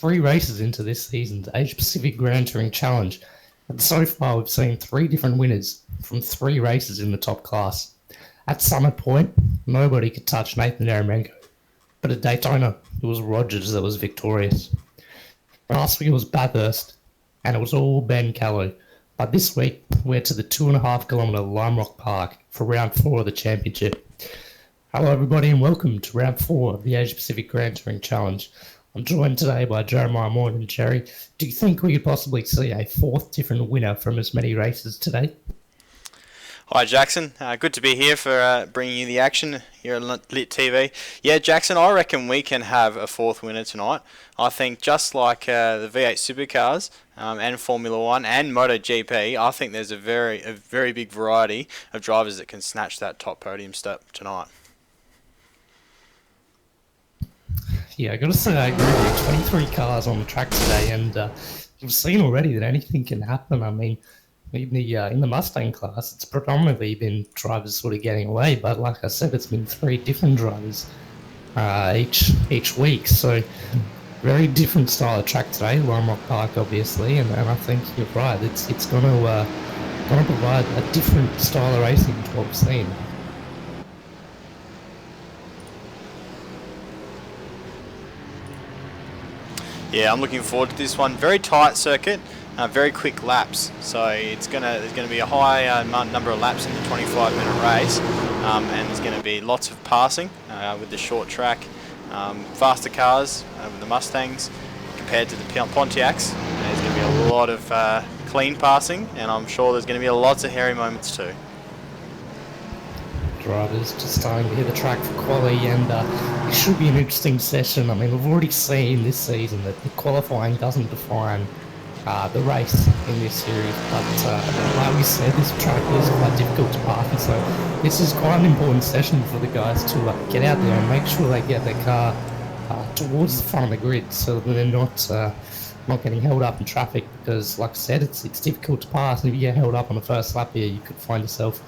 3 races into this season's Asia Pacific Grand Touring Challenge, and so far we've seen 3 different winners from 3 races in the top class. At Summit Point, nobody could touch Nathan Yaramenko, but at Daytona, it was Rogers that was victorious. Last week it was Bathurst, and it was all Ben Callow. But this week, we're to the 2.5 kilometre Lime Rock Park for round 4 of the championship. Hello everybody and welcome to round 4 of the Asia Pacific Grand Touring Challenge. I'm joined today by Jeremiah Moore and Jerry. Do you think we could possibly see a 4th different winner from as many races today? Hi Jackson, good to be here for bringing you the action here at LitTV. Yeah Jackson, I reckon we can have a 4th winner tonight. I think just like the V8 Supercars and Formula 1 and MotoGP, I think there's a very big variety of drivers that can snatch that top podium step tonight. Yeah, I got to say I agree with you. 23 cars on the track today, and you've seen already that anything can happen. I mean, in the Mustang class, it's predominantly been drivers sort of getting away, but like I said, it's been 3 different drivers each week. So very different style of track today, Lime Rock Park, obviously, and I think you're right. It's going to provide a different style of racing to what we've seen. Yeah, I'm looking forward to this one. Very tight circuit, very quick laps. So there's going to be a high number of laps in the 25-minute race, and there's going to be lots of passing with the short track. Faster cars with the Mustangs compared to the Pontiacs. There's going to be a lot of clean passing, and I'm sure there's going to be lots of hairy moments too. Drivers just starting to hit the track for quali, and it should be an interesting session. I mean, we've already seen this season that the qualifying doesn't define the race in this series, but like we said, this track is quite difficult to pass, and so this is quite an important session for the guys to get out there and make sure they get their car towards the front of the grid so that they're not getting held up in traffic, because like I said, it's difficult to pass, and if you get held up on the first lap here, you could find yourself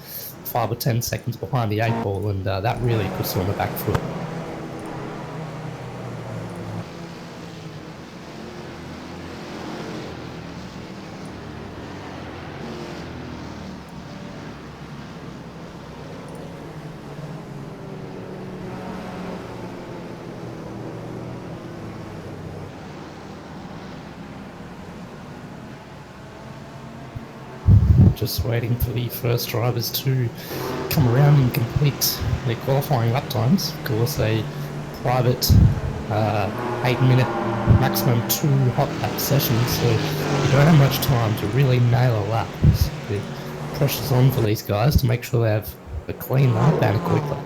5 or 10 seconds behind the 8 ball, and that really puts you on the back foot. Just waiting for the first drivers to come around and complete their qualifying lap times. Of course, a private 8-minute maximum 2 hot lap session, so you don't have much time to really nail a lap. So the pressure's on for these guys to make sure they have a clean lap and a quick lap.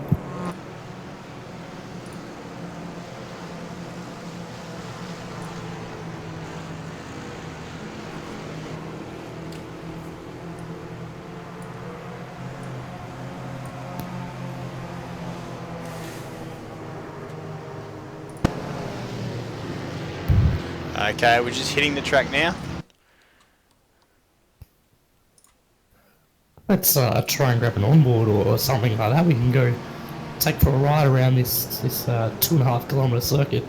Okay, we're just hitting the track now. Let's try and grab an onboard or something like that. We can go take for a ride around this 2.5 kilometre circuit.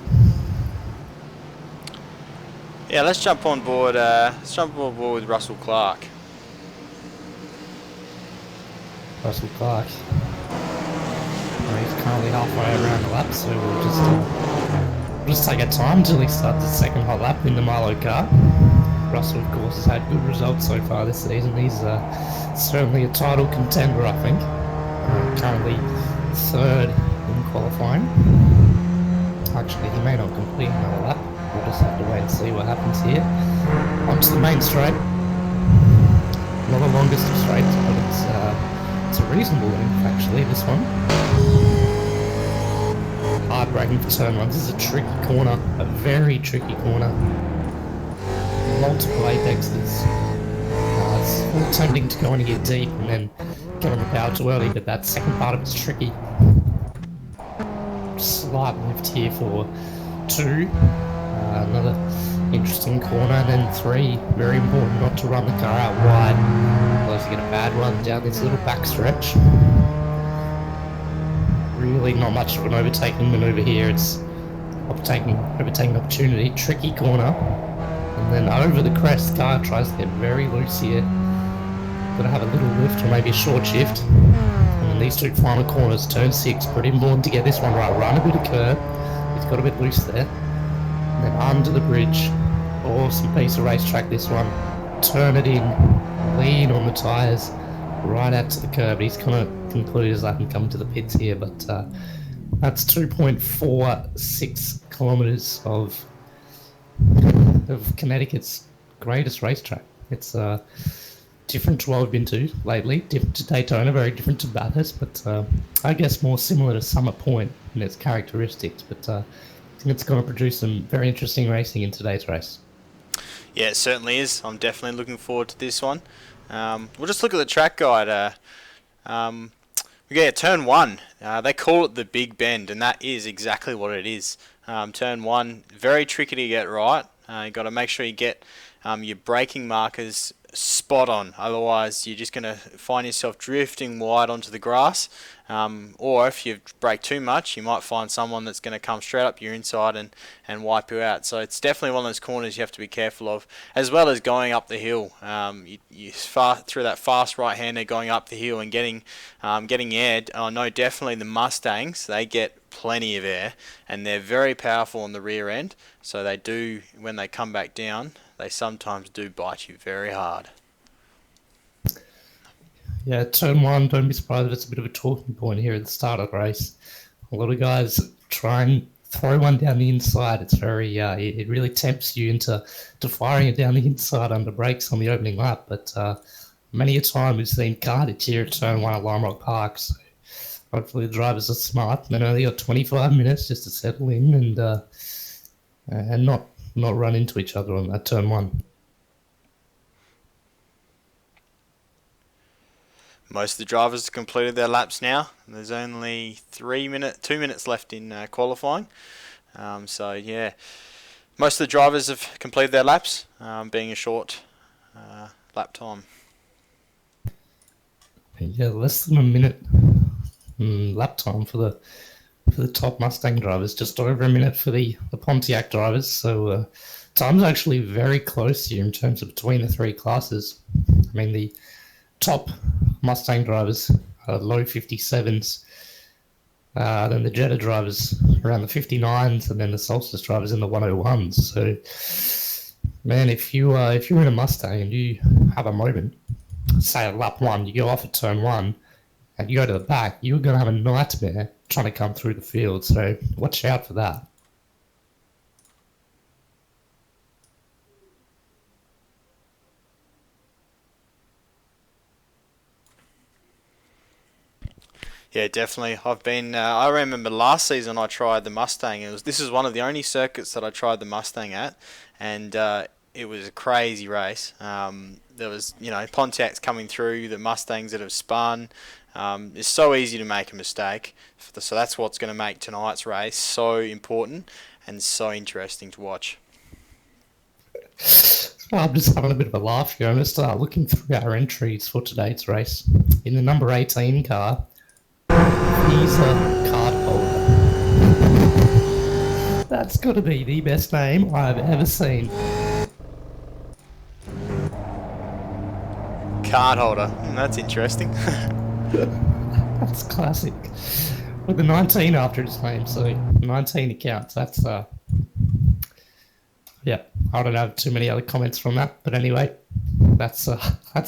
Yeah, let's jump on board. Let's jump on board with Russell Clark. Russell Clark. He's currently halfway around the lap, so we'll just take our time until he starts the second hot lap in the Milo car. Russell, of course, has had good results so far this season. He's certainly a title contender, I think. Currently 3rd in qualifying. Actually, he may not complete another lap. We'll just have to wait and see what happens here. Onto the main straight. Not the longest of straights, but it's a reasonable length, actually, this one. Hard braking for turn 1. This is a tricky corner, a very tricky corner. Multiple apexes. It's all tempting to go in and get deep and then get on the power too early, but that second part of it's tricky. Slight lift here for 2. Another interesting corner, and then 3. Very important not to run the car out wide. Otherwise you get a bad run down this little back stretch. Really not much of an overtaking manoeuvre here. It's overtaking opportunity. Tricky corner. And then over the crest, car tries to get very loose here. Got to have a little lift or maybe a short shift. And then these two final corners, turn 6, pretty important to get this one right. Run a bit of curb. He's got a bit loose there. And then under the bridge. Awesome piece of racetrack, this one. Turn it in. Lean on the tyres. Right out to the curb. He's going to conclude his lap and come to the pits here. But that's 2.46 kilometres of Connecticut's greatest racetrack. It's different to what we've been to lately, different to Daytona, very different to Bathurst, but I guess more similar to Summer Point in its characteristics. But I think it's going to produce some very interesting racing in today's race. Yeah, it certainly is. I'm definitely looking forward to this one. We'll just look at the track guide. We get turn 1. They call it the Big Bend, and that is exactly what it is. Turn 1, very tricky to get right. You've got to make sure you get your braking markers spot on, otherwise you're just going to find yourself drifting wide onto the grass, or if you brake too much you might find someone that's going to come straight up your inside and wipe you out. So it's definitely one of those corners you have to be careful of, as well as going up the hill. You through that fast right-hander going up the hill and getting air. I know definitely the Mustangs, they get plenty of air and they're very powerful on the rear end, so they do, when they come back down, they sometimes do bite you very hard. Yeah, turn 1, don't be surprised if it's a bit of a talking point here at the start of the race. A lot of guys try and throw one down the inside. It's very, it really tempts you into firing it down the inside under brakes on the opening lap. But many a time we've seen cartage here at turn 1 at Lime Rock Park. So hopefully the drivers are smart and only got 25 minutes just to settle in and not run into each other on that turn 1. Most of the drivers have completed their laps now. There's only 2 minutes left in qualifying. So yeah, most of the drivers have completed their laps, being a short lap time. Yeah, less than a minute lap time for the top Mustang drivers, just over a minute for the Pontiac drivers. So time's actually very close here in terms of between the three classes. I mean, the top Mustang drivers are low 57s, then the Jetta drivers around the 59s, and then the Solstice drivers in the 101s. So, man, if you're in a Mustang and you have a moment, say at lap 1, you go off at turn 1, and you go to the back, you're going to have a nightmare trying to come through the field. So watch out for that. Yeah, definitely. I've been. I remember last season I tried the Mustang. This is one of the only circuits that I tried the Mustang at, and it was a crazy race. There was, Pontiacs coming through, the Mustangs that have spun. It's so easy to make a mistake. So that's what's going to make tonight's race so important and so interesting to watch. I'm just having a bit of a laugh here. I'm going to start looking through our entries for today's race. In the number 18 car, he's a card holder. That's got to be the best name I've ever seen. Card holder. That's interesting. That's classic. With the 19 after his name, so 19 accounts. That's yeah. I don't have too many other comments from that, but anyway, that's an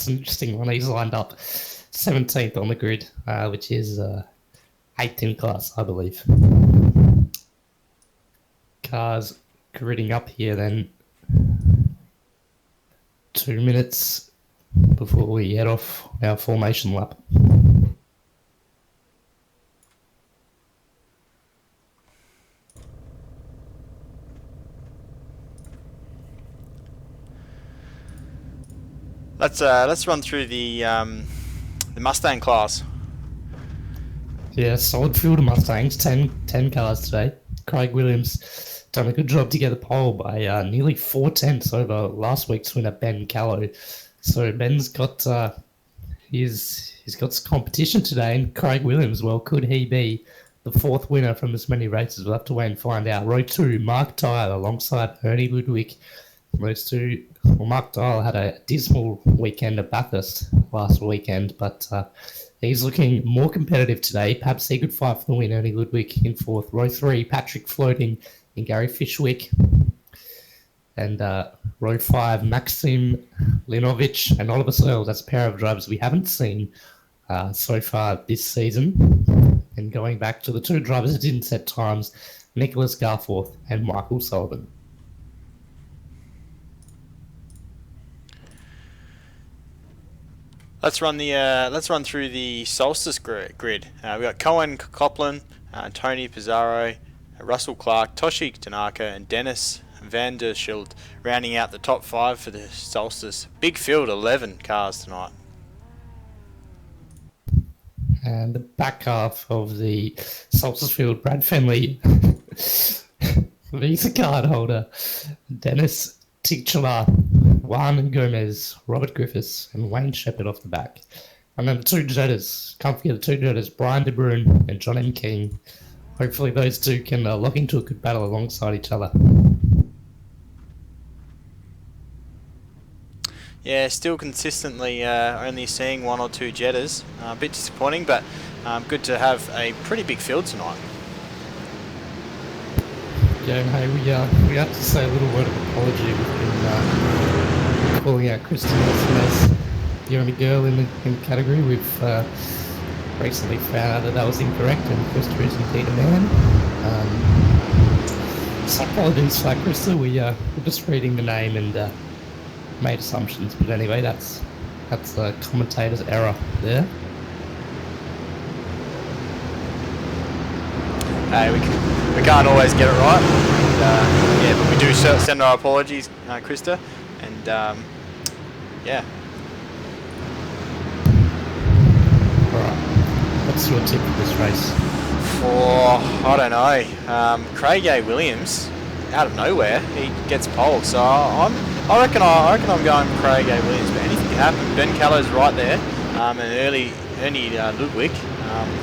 interesting one. He's lined up 17th on the grid, which is 8th in class, I believe. Cars gridding up here then. 2 minutes before we head off our formation lap. Let's run through the Mustang class. Yeah, solid field of Mustangs, 10 cars today. Craig Williams done a good job to get the pole by nearly 4/10 over last week's winner Ben Callow. So Ben's got he's got some competition today, and Craig Williams, well, could he be the fourth winner from as many races. We'll have to wait and find out. Row 2, Mark Tyler alongside Ernie Ludwig. Those two, well, Mark Tyler had a dismal weekend at Bathurst last weekend, but he's looking more competitive today. Perhaps he could fight for the win. Ernie Ludwig in fourth. Row 3, Patrick Floating and Gary Fishwick. And row 5, Maxim Linovic and Oliver Searle. That's a pair of drivers we haven't seen so far this season. And going back to the two drivers that didn't set times, Nicholas Garforth and Michael Sullivan. Let's run through the Solstice grid. We got Cohen Copland, Tony Pizarro, Russell Clark, Toshi Tanaka, and Dennis Van der Schild rounding out the top 5 for the Solstice. Big field, 11 cars tonight. And the back half of the Solstice field, Brad Fenley, Visa card holder, Dennis Tichler, Juan Gomez, Robert Griffiths, and Wayne Shepherd off the back. And then the two jetters, can't forget the two jetters, Brian De Bruin and John M. King. Hopefully those two can lock into a good battle alongside each other. Yeah, still consistently only seeing 1 or 2 jetters. A bit disappointing, but good to have a pretty big field tonight. Yeah, and hey, we have to say a little word of apology. We've been calling out Kristen Nelson as the only girl in the category. We've recently found out that was incorrect, and Krista is indeed a man. So apologies for that, Krista. We're just reading the name and made assumptions, but anyway, that's a commentator's error there. Hey, we can't always get it right. And, yeah, but we do send our apologies, Krista. And yeah. Alright, what's your tip for this race? I don't know. Craig A. Williams, out of nowhere, he gets pole. So I reckon I'm going Craig A. Williams, but anything can happen. Ben Callow's right there, and Ernie Ludwig,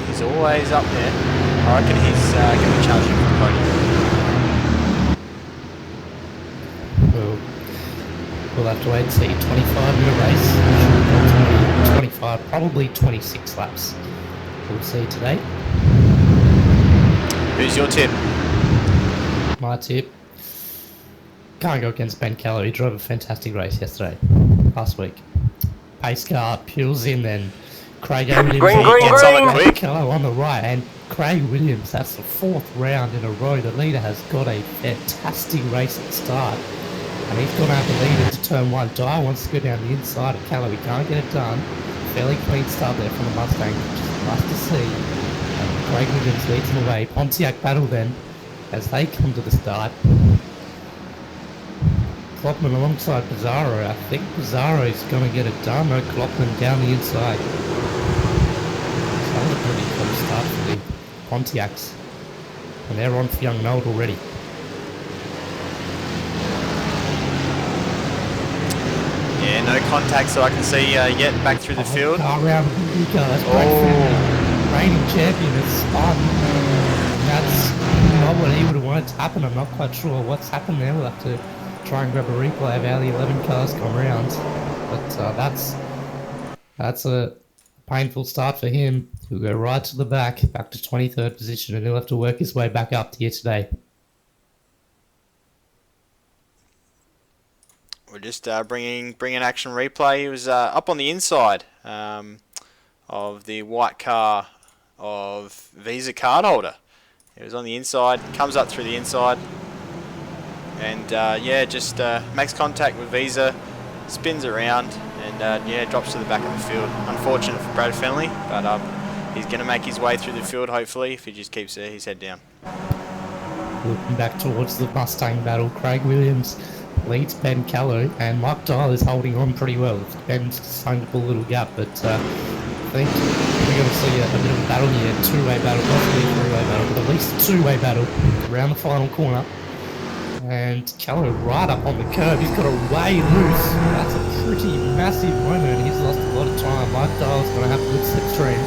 he's always up there. I reckon he's going to be challenging for the podium. We'll have to wait and see. 25-minute race. 25, probably 26 laps. We'll see today. Who's your tip? My tip. Can't go against Ben Keller. He drove a fantastic race last week. Pace car peels in, then Craig A. Williams gets on it quick. Keller on the right, and Craig Williams, that's the 4th round in a row. The leader has got a fantastic race at the start, and he's gone out the lead into turn 1. Dyer wants to go down the inside of Keller. He can't get it done. Fairly clean start there from the Mustang, which is nice to see. And Craig Williams leads the way. Pontiac battle then as they come to the start. Klopman alongside Pizarro. I think Pizarro's going to get it done. No, Klopman down the inside. So that was a pretty close start for the Pontiacs. And they're on for Young Nold already. Yeah, no contact so I can see yet back through the field. Around that's reigning champion has spun. That's not what he would have wanted to happen. I'm not quite sure what's happened there. We'll have to try and grab a replay of how the 11 cars come around. But that's a painful start for him. He'll go right to the back to 23rd position, and he'll have to work his way back up here today. We're just bringing action replay. He was up on the inside of the white car of Visa card holder. It was on the inside, comes up through the inside, and yeah, just makes contact with Visa, spins around, and yeah, drops to the back of the field. Unfortunate for Brad Fenley, but he's going to make his way through the field, hopefully, if he just keeps his head down. Looking back towards the Mustang battle, Craig Williams leads Ben Callow, and Mark Dial is holding on pretty well. Ben's starting to pull a little gap, but I think we're going to see a bit of a battle here, two-way battle, possibly a three-way battle, but at least a two-way battle around the final corner. And Callow right up on the curb, he's got a way loose. That's a pretty massive moment. He's lost a lot of time. Mark Dial's going to have a good slipstream.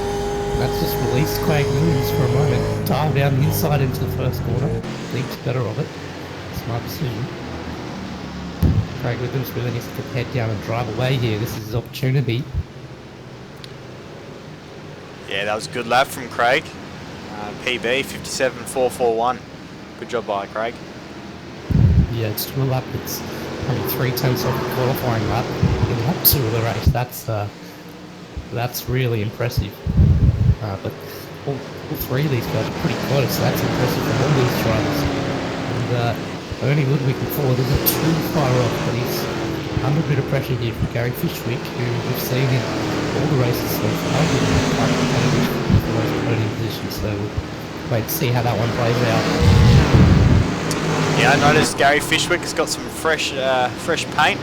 That's just released Craig Williams for a moment. Dialed down the inside into the first corner. Thinks better of it. Smart decision. Craig Williams really needs to head down and drive away here. This is his opportunity. Yeah, that was a good lap from Craig. PB 57.441. Good job by Craig. Yeah, it's to a lap. It's only 3/10 off the qualifying lap in lap 2 of the race. That's really impressive. But all three of these guys are pretty close. So that's impressive for all these drivers. And only Ludwig and Ford isn't too far off, but he's under a bit of pressure here from Gary Fishwick, who we've seen in all the races so far. He's quite competitive for those podium positions. So we'll wait to see how that one plays out. Yeah, I noticed Gary Fishwick has got some fresh paint.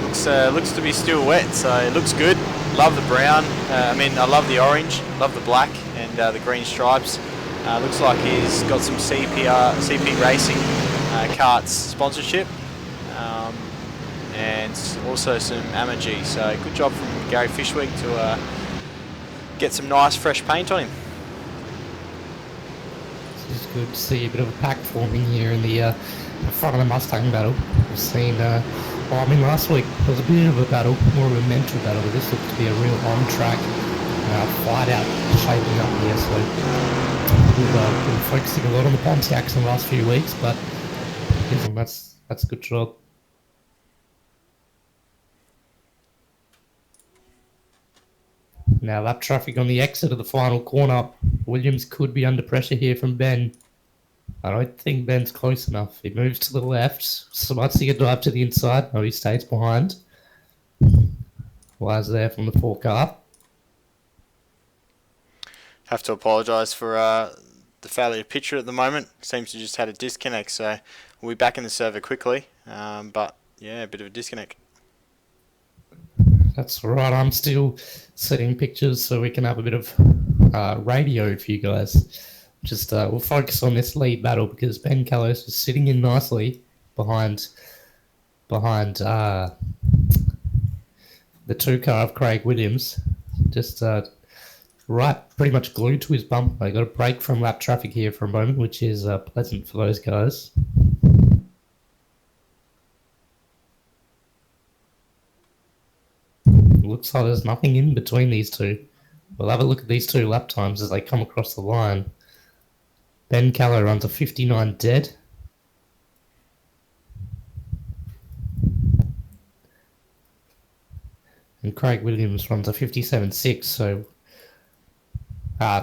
Looks to be still wet, so it looks good. Love the brown. I love the orange. Love the black and the green stripes. Looks like he's got some CP Racing karts sponsorship, and also some Amagy. So good job from Gary Fishwick to get some nice fresh paint on him. It's good to see a bit of a pack forming here in the front of the Mustang battle. We've seen, last week there was a bit of a battle, more of a mental battle, but this looked to be a real on-track fight out shaping up here. So we've been focusing a lot on the Pontiacs in the last few weeks, but that's a good job. Now lap traffic on the exit of the final corner. Williams could be under pressure here from Ben. I don't think Ben's close enough. He moves to the left. Smutsy a dive to the inside. No, he stays behind. Wise there from the 4 car. Have to apologise for the failure to picture at the moment. Seems to just had a disconnect, so we'll be back in the server quickly. But yeah, a bit of a disconnect. That's right. I'm still setting pictures so we can have a bit of radio for you guys. Just we'll focus on this lead battle because Ben Callos is sitting in nicely behind the 2 car of Craig Williams. Just right, pretty much glued to his bumper. I got a break from lap traffic here for a moment, which is pleasant for those guys. Looks like there's nothing in between these two. We'll have a look at these 2 lap times as they come across the line. Ben Callow runs a 59 dead. And Craig Williams runs a 57.6, so...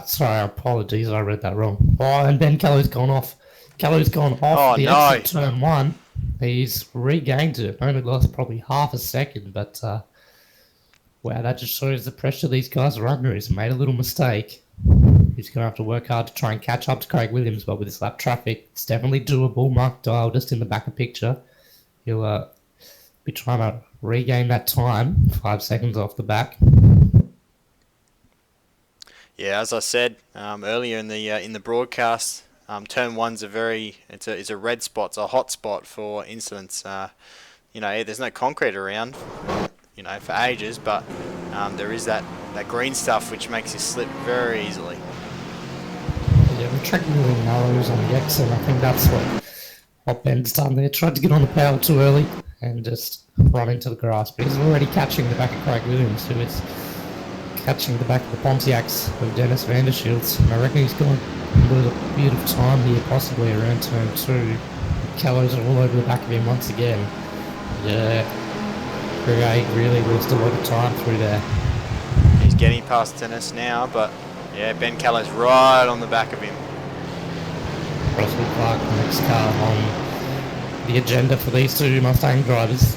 sorry, apologies, I read that wrong. Oh, and Ben Callow's gone off. Callow's gone off the exit turn 1. He's regained it. Only lost probably half a second, but... wow, that just shows the pressure these guys are under. He's made a little mistake. He's going to have to work hard to try and catch up to Craig Williams, but with this lap traffic, it's definitely doable. Mark Dial just in the back of picture. He'll be trying to regain that time, 5 seconds off the back. Yeah, as I said earlier in the broadcast, turn 1's it's a red spot, it's a hot spot for incidents. There's no concrete around, for ages, but there is that green stuff which makes you slip very easily. Yeah, the track really narrows on the exit. I think that's what Ben's done there. Tried to get on the power too early and just run into the grass, but he's already catching the back of Craig Williams, who is catching the back of the Pontiacs of Dennis Vandershields. And I reckon he's got a little bit of time here, possibly around turn 2. Callows are all over the back of him once again. Yeah, Craig really lost a lot of time through there. He's getting past Dennis now, but yeah, Ben Callow's right on the back of him. Russell Clark, the next car on the agenda for these 2 Mustang drivers.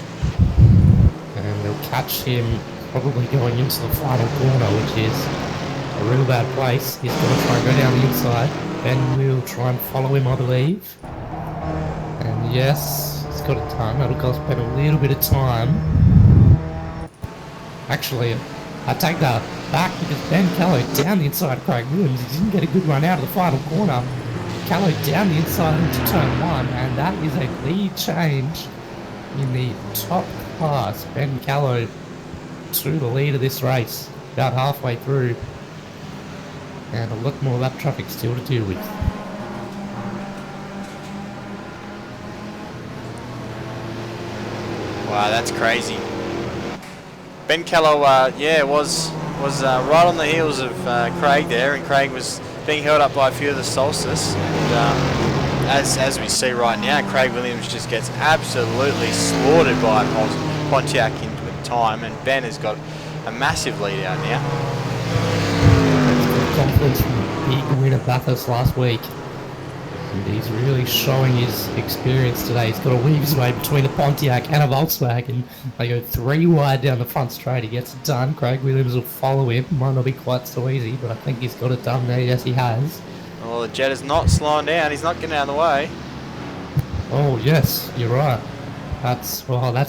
And they'll catch him probably going into the final corner, which is a real bad place. He's going to try and go down the inside. Ben will try and follow him, I believe. And yes, he's got a time. That'll cost Ben a little bit of time. Actually, I take that back because Ben Callow down the inside of Craig Williams. He didn't get a good run out of the final corner. Callow down the inside into turn 1, and that is a lead change in the top class. Ben Callow to the lead of this race, about halfway through. And a lot more lap traffic still to deal with. Wow, that's crazy. Ben Kello, was right on the heels of Craig there, and Craig was being held up by a few of the Solstice. And as we see right now, Craig Williams just gets absolutely slaughtered by Pontiac in time, and Ben has got a massive lead out now. Confidence from a big win at Bathurst last week. And he's really showing his experience today. He's got to weave his way between a Pontiac and a Volkswagen. They go 3 wide down the front straight. He gets it done. Craig Williams will follow him. Might not be quite so easy, but I think he's got it done there. Yes, he has. Well, the Jet is not slowing down. He's not getting out of the way. Oh, yes, you're right. That's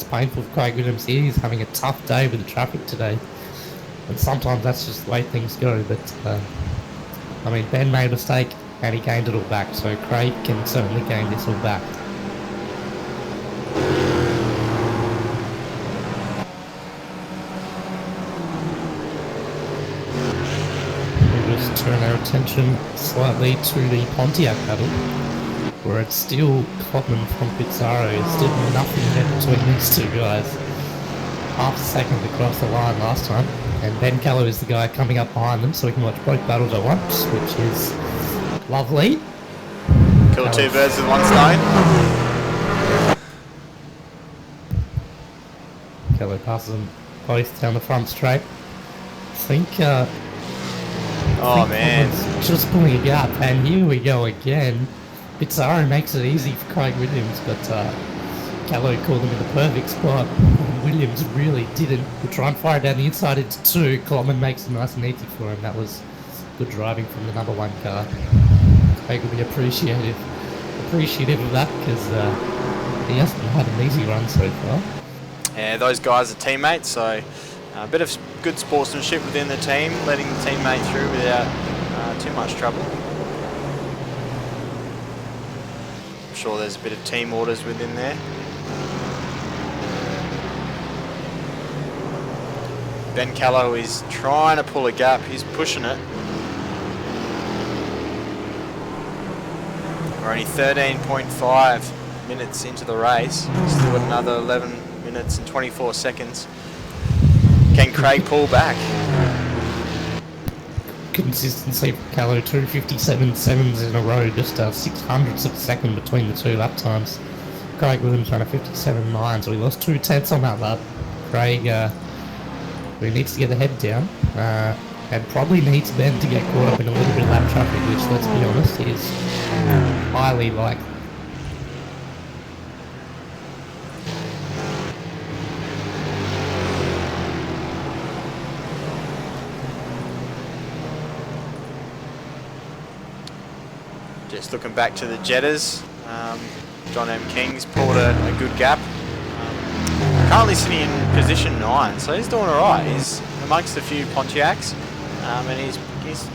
painful for Craig Williams. He's having a tough day with the traffic today. And sometimes that's just the way things go. But, I mean, Ben made a mistake and he gained it all back. So Craig can certainly gain this all back. We'll just turn our attention slightly to the Pontiac battle, where it's still Klopman from Pizarro. It's still nothing there between these two guys. Half a second across the line last time. And Ben Keller is the guy coming up behind them, so we can watch both battles at once, which is lovely. Kill 2 birds with 1 stone. Keller passes them both down the front straight. I think, Man. Just pulling a gap, and here we go again. Pizarro makes it easy for Craig Williams, but Callow called him in the perfect spot. Williams really didn't. We'll try and fire down the inside into 2. Klopman makes it nice and easy for him. That was good driving from the number 1 car. Craig will be appreciative of that, because he hasn't had an easy run so far. Yeah, those guys are teammates, so a bit of good sportsmanship within the team, letting the teammate through without too much trouble. I'm sure there's a bit of team orders within there. Ben Callow is trying to pull a gap. He's pushing it. We're only 13.5 minutes into the race. Still got another 11 minutes and 24 seconds. Can Craig pull back? Consistency for Callow, 2:57.7s in a row, just 600ths of a second between the 2 lap times. Craig Williams ran a 57.9, so he lost 2 tenths on that lap. Craig he needs to get the head down, and probably needs Ben to get caught up in a little bit of lap traffic, which, let's be honest, is highly likely. Just looking back to the Jetters, John M. King's pulled a good gap. Currently sitting in position 9, so he's doing alright. He's amongst a few Pontiacs, and he's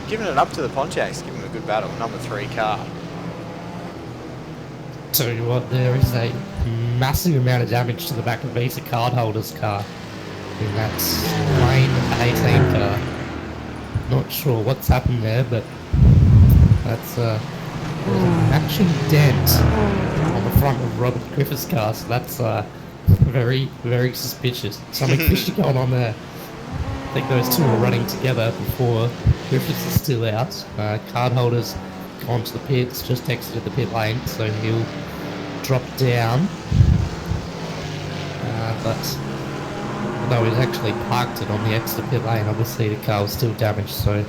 giving it up to the Pontiacs, giving him a good battle. Number 3 car. Tell you what, there is a massive amount of damage to the back of Visa cardholder's car in that lane 18 car. Not sure what's happened there, but that's there's a matching dent on the front of Robert Griffith's car, so that's very, very suspicious. Something fishy going on there. I think those two were running together before Griffiths is still out. Cardholder's gone to the pits, just exited the pit lane, so he'll drop down. But although he's actually parked it on the exit pit lane, obviously the car was still damaged, so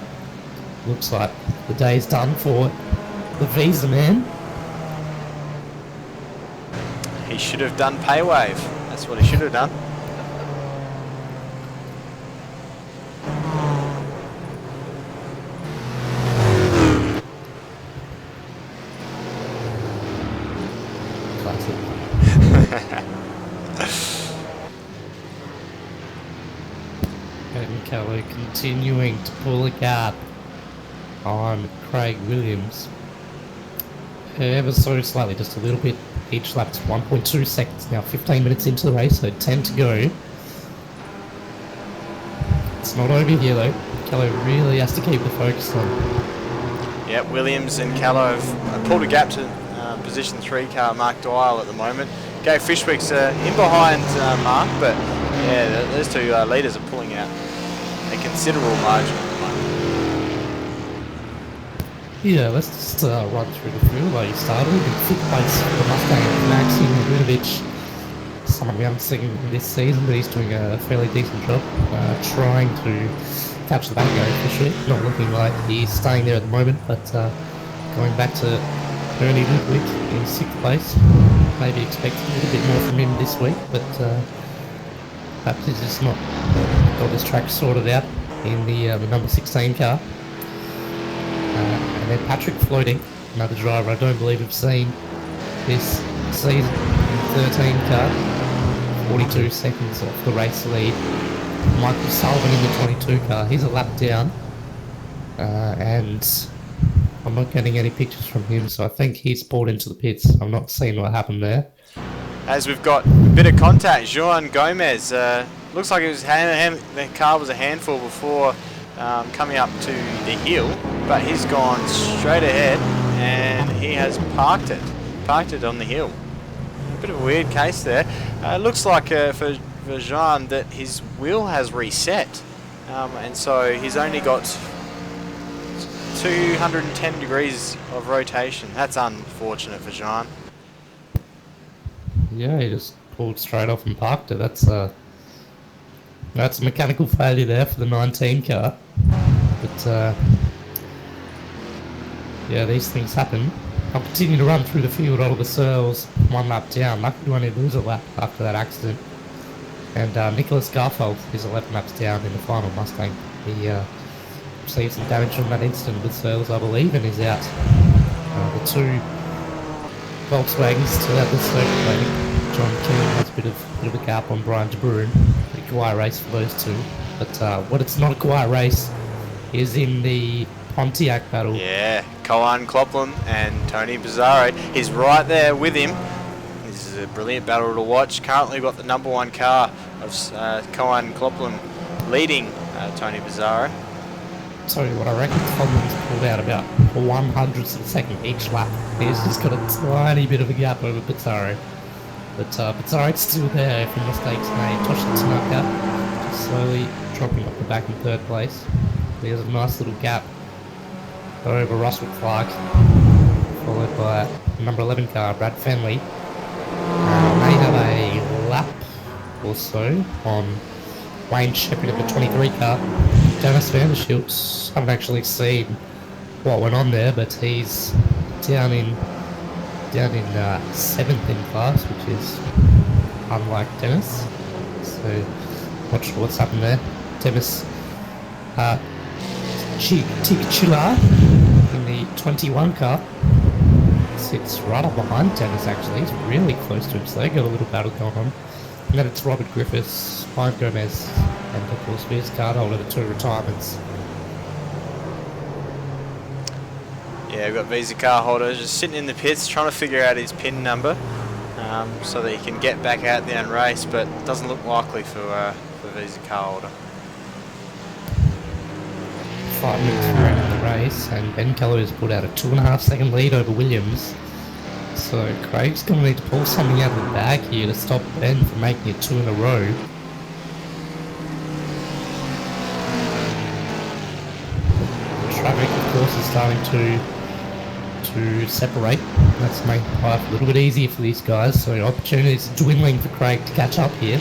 looks like the day's done for the Visa man. He should have done pay wave. That's what he should have done. And Kelly continuing to pull a gap on Craig Williams. Ever so slightly, just a little bit. Each lap's 1.2 seconds now, 15 minutes into the race, so 10 to go. It's It's not over here though. Kelly really has to keep the focus on. Yeah, Williams and Callow have pulled a gap to position 3 car Mark Dial at the moment. Gabe Fishwick's in behind Mark, but yeah, those 2 leaders are pulling out a considerable margin at the moment. Yeah, let's just run through the field like you started. In 5th place for the Mustang, Maxim Vinovich. Someone we haven't seen this season, but he's doing a fairly decent job trying to catch the back go for shit. Not looking like he's staying there at the moment, but going back to Ernie Ludwig in 6th place. Maybe expect a little bit more from him this week, but perhaps he's just not got this track sorted out in the number 16 car. And then Patrick Floating, another driver I don't believe we've seen this season in 13 car. 42 seconds off the race lead. Michael Sullivan in the 22 car, he's a lap down. And I'm not getting any pictures from him, so I think he's pulled into the pits. I'm not seeing what happened there. As we've got a bit of contact, Juan Gomez, looks like it was the car was a handful before coming up to the hill, but he's gone straight ahead and he has parked it on the hill. A bit of a weird case there. Looks like for Jean that his wheel has reset, and so he's only got 210 degrees of rotation. That's unfortunate for Jean. Yeah, he just pulled straight off and parked it. That's a mechanical failure there for the 19 car. But yeah, these things happen. I'll continue to run through the field. Oliver Searles, 1 lap down. Lucky to only lose a lap after that accident. And Nicholas Garfield is 11 laps down in the final Mustang. He received some damage from that incident with Searles, I believe, and is out. The 2 Volkswagens still out the circuit. I think John King has a bit of a gap on Brian De Bruin. Pretty quiet race for those 2. But what it's not a quiet race is in the Pontiac battle. Yeah, Coan Clopland and Tony Bizzarro. He's right there with him. This is a brilliant battle to watch. Currently got the number 1 car of Coan Clopland leading Tony Bizzarro. Tell you what, I reckon Clopland's pulled out about 1/100th of a second each lap. He's just got a tiny bit of a gap over Bizzarro. But Bizzarro's still there if a mistake's made. Toshin Tanaka just slowly dropping off the back in 3rd place. There's a nice little gap over Russell Clark, followed by number 11 car, Brad Fenley. They have a lap or so on Wayne Shepherd in the 23 car. Dennis Vandershields, haven't actually seen what went on there, but he's down in 7th in class, which is unlike Dennis. So, not sure what's happened there. Dennis Chikachila in the 21 car sits right up behind Dennis, actually. He's really close to him, so they got a little battle going on. And then it's Robert Griffiths, Ryan Gomez, and of course Viz Cardholder, the 2 retirements. Yeah, we've got Visa car holder just sitting in the pits trying to figure out his pin number so that he can get back out there and race, but it doesn't look likely for Visa car holder. 5 minutes around in the race, and Ben Keller has put out a 2.5 second lead over Williams. So Craig's going to need to pull something out of the bag here to stop Ben from making it 2 in a row. Traffic, of course, is starting to separate. That's making life a little bit easier for these guys, so opportunities are dwindling for Craig to catch up here.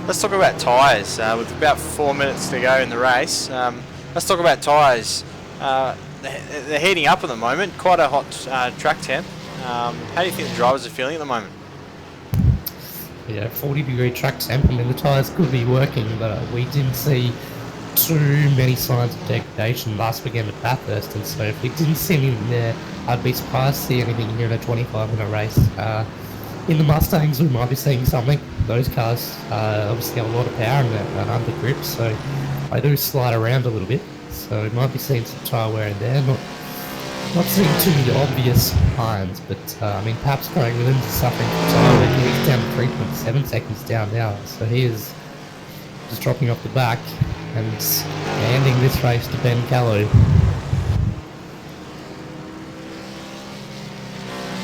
Let's talk about tyres. With about 4 minutes to go in the race, let's talk about tyres. They're heating up at the moment, quite a hot track temp. How do you think the drivers are feeling at the moment? Yeah, 40-degree track temp. I mean, the tyres could be working, but we didn't see too many signs of degradation last weekend at Bathurst, and so if we didn't see anything there, I'd be surprised to see anything here in a 25-minute race. In the Mustangs, we might be seeing something. Those cars obviously have a lot of power and under grip, so they do slide around a little bit. So we might be seeing some tyre wear in there. Not seeing too many obvious signs, but I mean, perhaps Craig Williams is suffering from time. He's down 3.7 seconds down now, so he is just dropping off the back and handing this race to Ben Callow.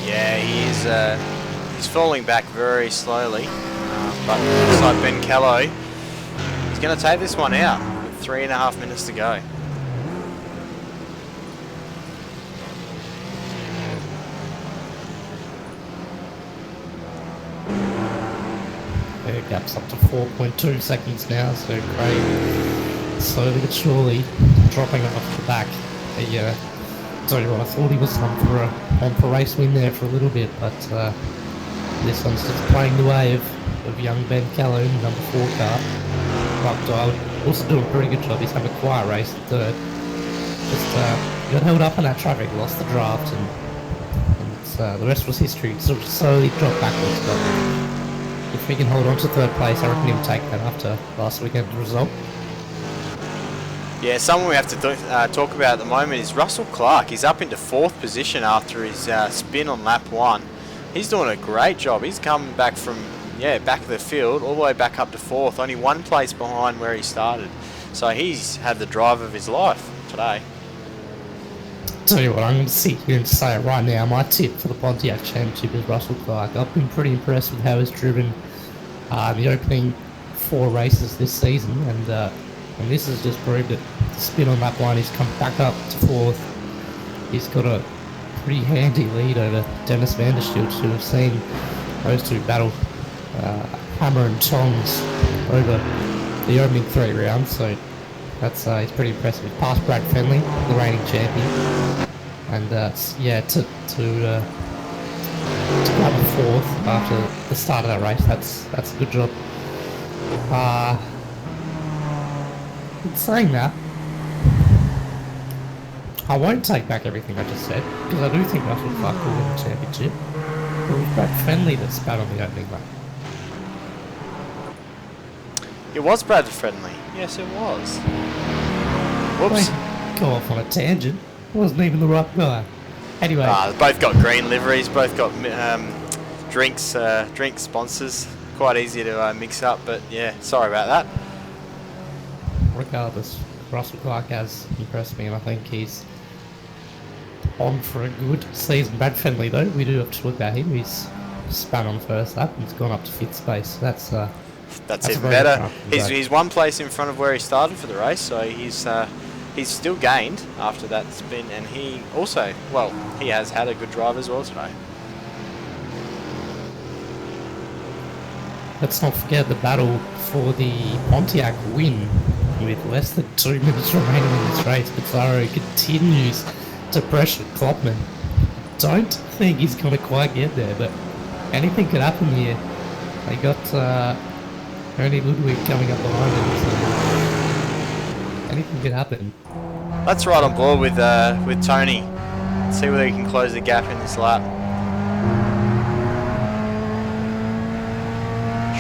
Yeah, he's falling back very slowly, but it looks like Ben Callow is going to take this one out with 3.5 minutes to go. Gap's up to 4.2 seconds now, so Craig slowly but surely dropping off the back. Tell you what, I thought he was on for a race win there for a little bit, but this one's just playing the way of young Ben Callow, number 4 car. Mark Dyle also doing a pretty good job. He's having a quiet race at third. Just got held up in that traffic, lost the draft, and the rest was history. Sort of slowly dropped backwards, but if we can hold on to third place, I reckon he'll take that after last weekend's result. Yeah, someone we have to talk about at the moment is Russell Clark. He's up into 4th position after his spin on lap 1. He's doing a great job. He's come back from back of the field all the way back up to 4th, only 1 place behind where he started. So he's had the drive of his life today. Tell you what, I'm going to sit here and say it right now. My tip for the Pontiac Championship is Russell Clark. I've been pretty impressed with how he's driven the opening 4 races this season, and this has just proved it. The spin on lap 1, he's come back up to 4th. He's got a pretty handy lead over Dennis van der Schild, who have seen those two battle hammer and tongs over the opening 3 rounds, so that's he's pretty impressive. He's passed Brad Fenley, the reigning champion, and to grab a 4th after the start of that race, that's a good job. In saying that, I won't take back everything I just said, because I do think Russell Clark will win the championship. But it was Brad Fenley that spat on the opening lap. It was Brad Fenley. Yes, it was. Whoops. Go off on a tangent. Wasn't even the right guy. Anyway. Both got green liveries, both got drink sponsors. Quite easy to mix up, but yeah, sorry about that. Regardless, Russell Clark has impressed me, and I think he's on for a good season. Brad Fenley, though, we do have to look at him. He's spun on first lap and he's gone up to 5th space. That's even better. He's 1 place in front of where he started for the race, so he's still gained after that spin, and he also, well, he has had a good drive as well today. Let's not forget the battle for the Pontiac win with less than 2 minutes remaining in this race. Pizarro continues to pressure Klopman. Don't think he's going to quite get there, but anything could happen here. They got Ernie Ludwig coming up behind him, so anything could happen. Let's ride on board with Tony. See whether he can close the gap in this lap.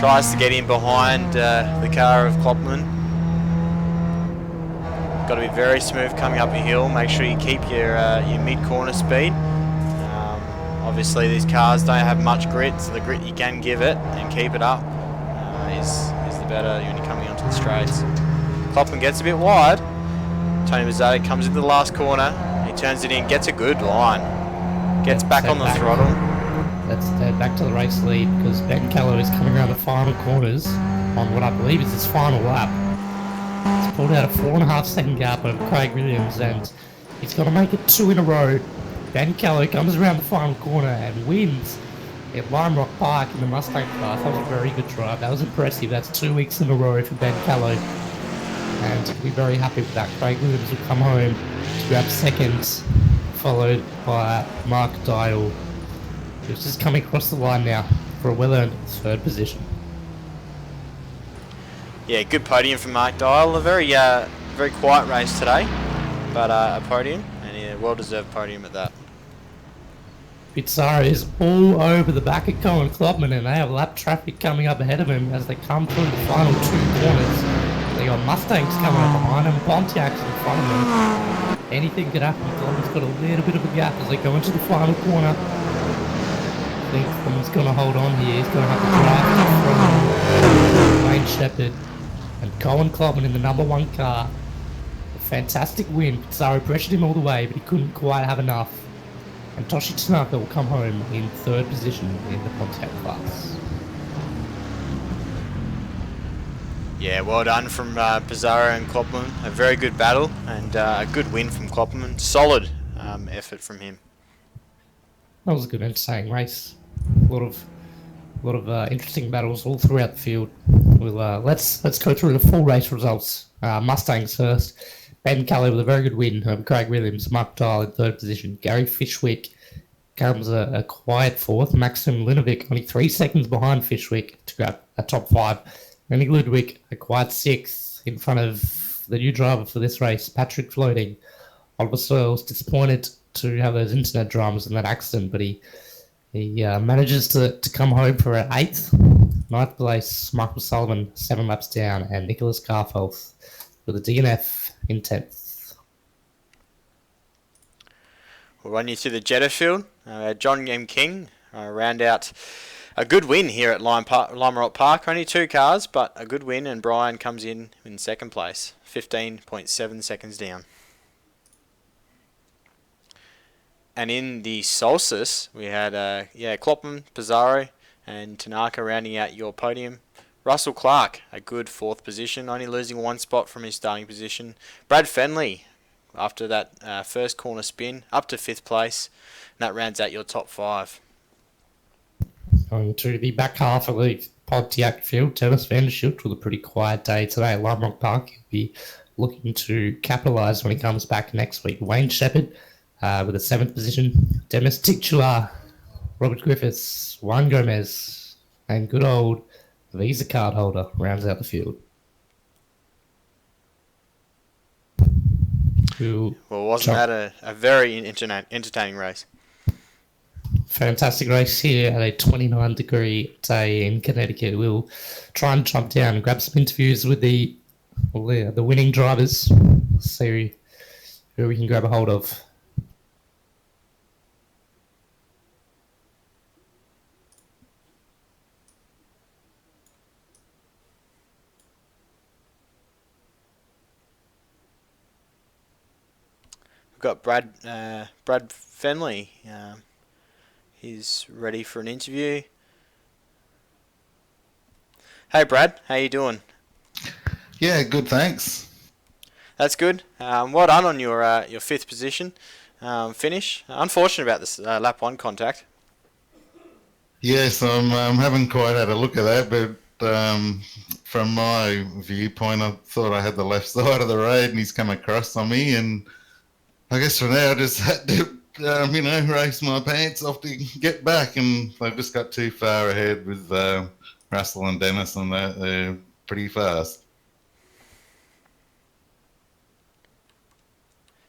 Tries to get in behind the car of Klopman. Got to be very smooth coming up a hill. Make sure you keep your mid-corner speed. Obviously these cars don't have much grit, so the grit you can give it and keep it up is the better when you're coming onto the straights. Klopman gets a bit wide. Tony Mazzotti comes into the last corner. He turns it in, gets a good line. Gets back on the throttle. Let's head back to the race lead, because Ben Callow is coming around the final corners on what I believe is his final lap. He's pulled out a 4.5 second gap over Craig Williams, and he's got to make it 2 in a row. Ben Callow comes around the final corner and wins at Lime Rock Park in the Mustang class. That was a very good drive. That was impressive. That's 2 weeks in a row for Ben Callow, and we're very happy with that. Craig Williams will come home to grab 2nd, followed by Mark Dyle, who's just coming across the line now for a well-earned 3rd position. Yeah, good podium from Mark Dyle. A very quiet race today, but a podium, and a well-deserved podium at that. Pizarro is all over the back of Colin Klopman, and they have lap traffic coming up ahead of him as they come through the final 2 corners. They got Mustangs coming up behind them, Pontiacs in front of them. anything could happen. Coleman's got a little bit of a gap as they go into the final corner. I think Coleman's going to hold on here. He's going to have to drive from Wayne Shepherd and Colin Coleman in the number 1 car. A fantastic win. Pizarro pressured him all the way, but he couldn't quite have enough. And Toshi Tanaka will come home in 3rd position in the Pontiac class. Yeah, well done from Pizarro and Klopperman. A very good battle and a good win from Klopperman. Solid effort from him. That was a good, entertaining race. A lot of interesting battles all throughout the field. We'll let's go through the full race results. Mustangs first. Ben Kelly with a very good win over Craig Williams. Mark Dial in 3rd position. Gary Fishwick comes a quiet 4th. Maxim Linovic only 3 seconds behind Fishwick to grab a top 5. Ernie Ludwig a quiet 6th in front of the new driver for this race, Patrick Floating. Oliver Searles disappointed to have those internet dramas and that accident, but he manages to come home for an 8th. 9th place, Michael Sullivan 7 laps down, and Nicholas Garfelth with a DNF in 10th. We'll run you through the Jeddah field. John M. King round out a good win here at Lima Park. Only 2 cars, but a good win, and Brian comes in 2nd place, 15.7 seconds down. And in the Solstice, we had Klopman, Pizarro, and Tanaka rounding out your podium. Russell Clark, a good 4th position, only losing 1 spot from his starting position. Brad Fenley, after that first corner spin, up to 5th place, and that rounds out your top 5. Going to the back half of the Pontiac field, Dennis Van der Schilt with a pretty quiet day today at Lime Rock Park. He'll be looking to capitalise when he comes back next week. Wayne Shepherd with a 7th position. Demis Titular, Robert Griffiths, Juan Gomez, and good old Visa card holder rounds out the field. Well, wasn't that a very entertaining race? Fantastic race here at a 29-degree day in Connecticut. We'll try and jump down and grab some interviews with the winning drivers. See who we can grab a hold of. We've got Brad Fenley. He's ready for an interview. Hey Brad, how you doing? Yeah, good, thanks. That's good. Well done on your 5th position finish. Unfortunate about this lap 1 contact. Yes, I'm haven't quite had a look at that, but from my viewpoint, I thought I had the left side of the road, and he's come across on me, and I guess from there I just had to, race my pants off to get back, and I just got too far ahead with Russell and Dennis, and they're pretty fast.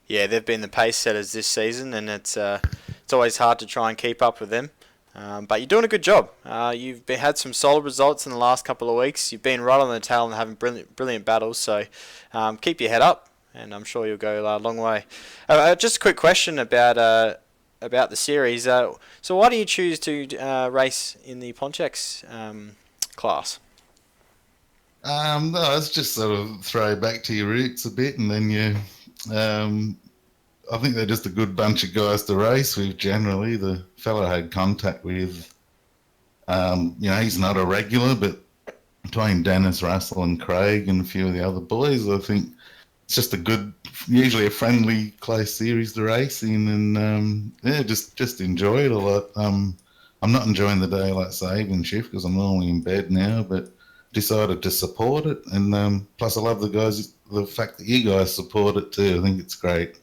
Yeah, they've been the pace setters this season, and it's always hard to try and keep up with them. But you're doing a good job. You've had some solid results in the last couple of weeks. You've been right on the tail and having brilliant battles. So keep your head up, and I'm sure you'll go a long way. Just a quick question about the series. So why do you choose to race in the Pontiac's class? No, it's just sort of throw back to your roots a bit, and then you. I think they're just a good bunch of guys to race with. Generally, the fellow I had contact with, he's not a regular, but between Dennis, Russell, and Craig, and a few of the other boys, I think it's just usually a friendly, close series to race in, and just enjoy it a lot. I'm not enjoying the daylight saving shift because I'm normally in bed now, but decided to support it, and plus I love the fact that you guys support it too. I think it's great.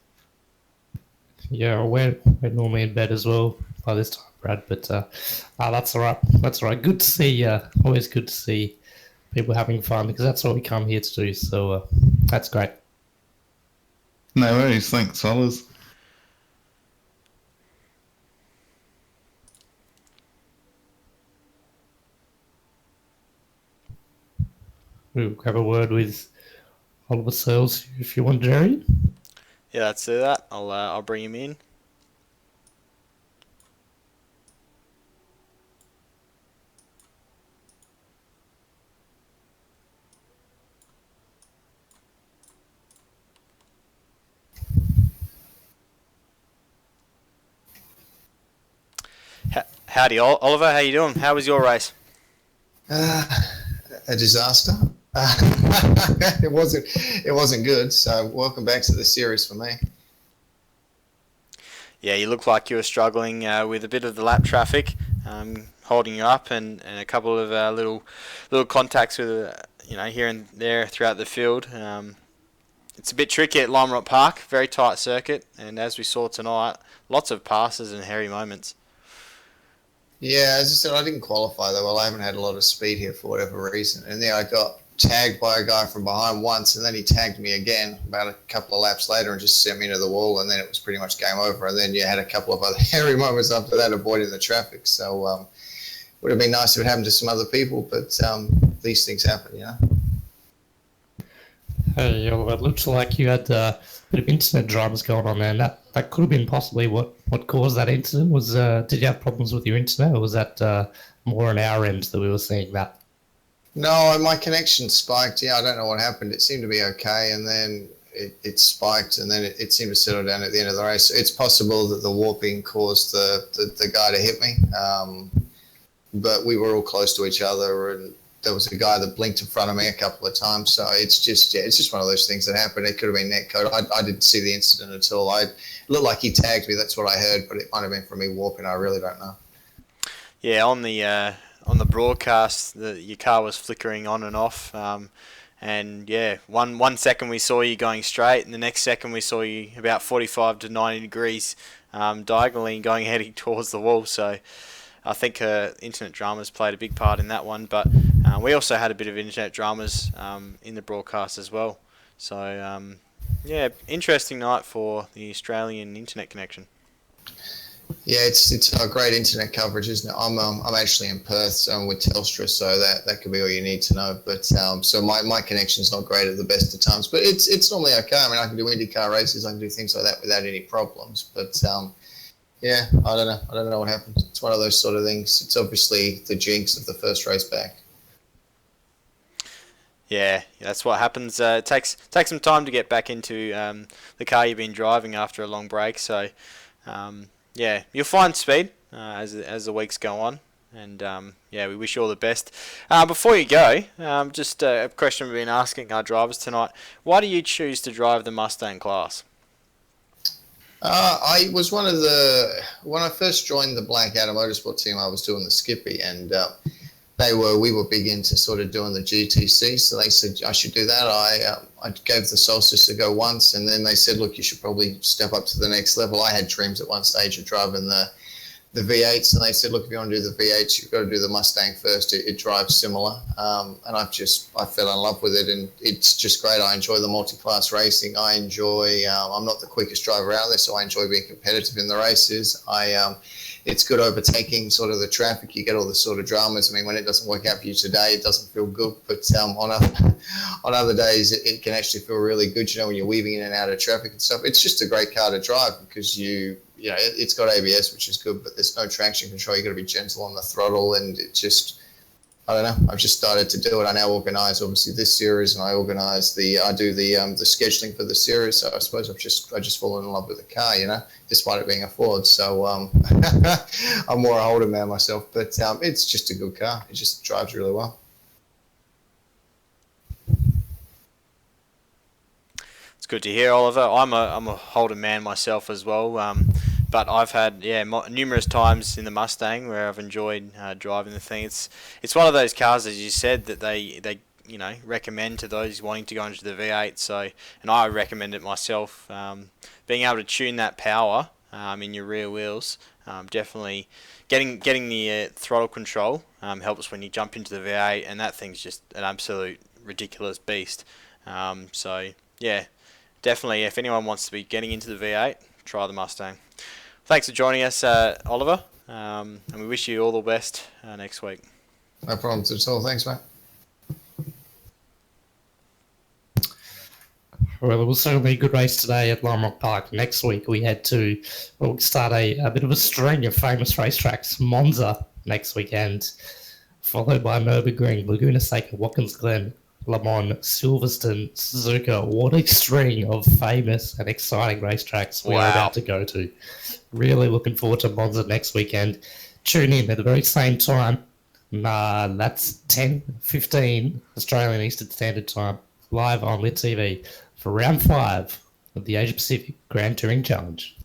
Yeah, we're normally in bed as well by this time, Brad, but that's all right. That's all right. Good to see. Always good to see people having fun, because that's what we come here to do. So that's great. No worries. Thanks, fellas. We'll have a word with Oliver Searles if you want, Jerry. Yeah, let's do that. I'll bring him in. Howdy, Oliver. How you doing? How was your race? A disaster. It wasn't good. So welcome back to the series for me. Yeah, you look like you were struggling with a bit of the lap traffic, holding you up, and a couple of little contacts with here and there throughout the field. It's a bit tricky at Lime Rock Park, very tight circuit, and as we saw tonight, lots of passes and hairy moments. Yeah, as I said, I didn't qualify though. Well, I haven't had a lot of speed here for whatever reason. And then I got tagged by a guy from behind once, and then he tagged me again about a couple of laps later and just sent me into the wall, and then it was pretty much game over. And then you had a couple of other hairy moments after that avoiding the traffic. So would have been nice if it happened to some other people, but these things happen, you know. Hey, it looks like you had a bit of internet dramas going on there, and that could have been possibly what caused that incident. Did you have problems with your internet, or was that more on our end that we were seeing that? No, my connection spiked. Yeah, I don't know what happened. It seemed to be okay, and then it spiked, and then it seemed to settle down at the end of the race. It's possible that the warping caused the guy to hit me, but we were all close to each other, and there was a guy that blinked in front of me a couple of times. So it's just one of those things that happened. It could have been netcode. I didn't see the incident at all. It looked like he tagged me. That's what I heard, but it might have been from me warping. I really don't know. Yeah, on the broadcast, your car was flickering on and off, and yeah, one second we saw you going straight, and the next second we saw you about 45 to 90 degrees diagonally going heading towards the wall. So I think internet dramas played a big part in that one, but we also had a bit of internet dramas in the broadcast as well. So yeah, interesting night for the Australian internet connection. Yeah, it's a great internet coverage, isn't it? I'm actually in Perth with Telstra, so that could be all you need to know. But so my connection's not great at the best of times, but it's normally okay. I mean, I can do IndyCar races, I can do things like that without any problems. But yeah, I don't know what happened. It's one of those sort of things. It's obviously the jinx of the first race back. Yeah, that's what happens. It takes some time to get back into the car you've been driving after a long break. So yeah, you'll find speed as the weeks go on, and yeah, we wish you all the best. Before you go, just a question we've been asking our drivers tonight: why do you choose to drive the Mustang class? I was when I first joined the Blackadder Motorsport team, I was doing the Skippy, and we were big into sort of doing the GTC, so they said I should do that. I gave the Solstice a go once, and then they said, look, you should probably step up to the next level. I had dreams at one stage of driving the V8s, and they said, look, if you want to do the V8s, you've got to do the Mustang first. It drives similar, and I fell in love with it, and it's just great. I enjoy the multi-class racing. I enjoy. I'm not the quickest driver out there, so I enjoy being competitive in the races. It's good overtaking sort of the traffic. You get all the sort of dramas. I mean, when it doesn't work out for you today, it doesn't feel good. But on other days, it can actually feel really good. You know, when you're weaving in and out of traffic and stuff. It's just a great car to drive because it's got ABS, which is good, but there's no traction control. You got to be gentle on the throttle, and it just, I don't know. I've just started to do it. I now organise obviously this series, and I do the scheduling for the series. So I suppose I just fallen in love with the car, you know, despite it being a Ford. So I'm more a Holden man myself, but it's just a good car. It just drives really well. It's good to hear, Oliver. I'm a Holden man myself as well. But I've had numerous times in the Mustang where I've enjoyed driving the thing. It's one of those cars, as you said, that they recommend to those wanting to go into the V8. So, and I recommend it myself. Being able to tune that power in your rear wheels, definitely getting the throttle control helps when you jump into the V8, and that thing's just an absolute ridiculous beast. So yeah, definitely if anyone wants to be getting into the V8, try the Mustang. Thanks for joining us, Oliver, and we wish you all the best next week. No problems at all. Thanks, mate. Well, it was certainly a good race today at Lime Rock Park. Next week we head to, we'll start a bit of a string of famous racetracks. Monza next weekend, followed by Nürburgring, Laguna Seca, Watkins Glen, Le Mans, Silverstone, Suzuka. What a string of famous and exciting racetracks we're Wow. about to go to. Really looking forward to Monza next weekend. Tune in at the very same time. That's 10:15 Australian Eastern Standard Time, live on LitTV for round 5 of the Asia Pacific Grand Touring Challenge.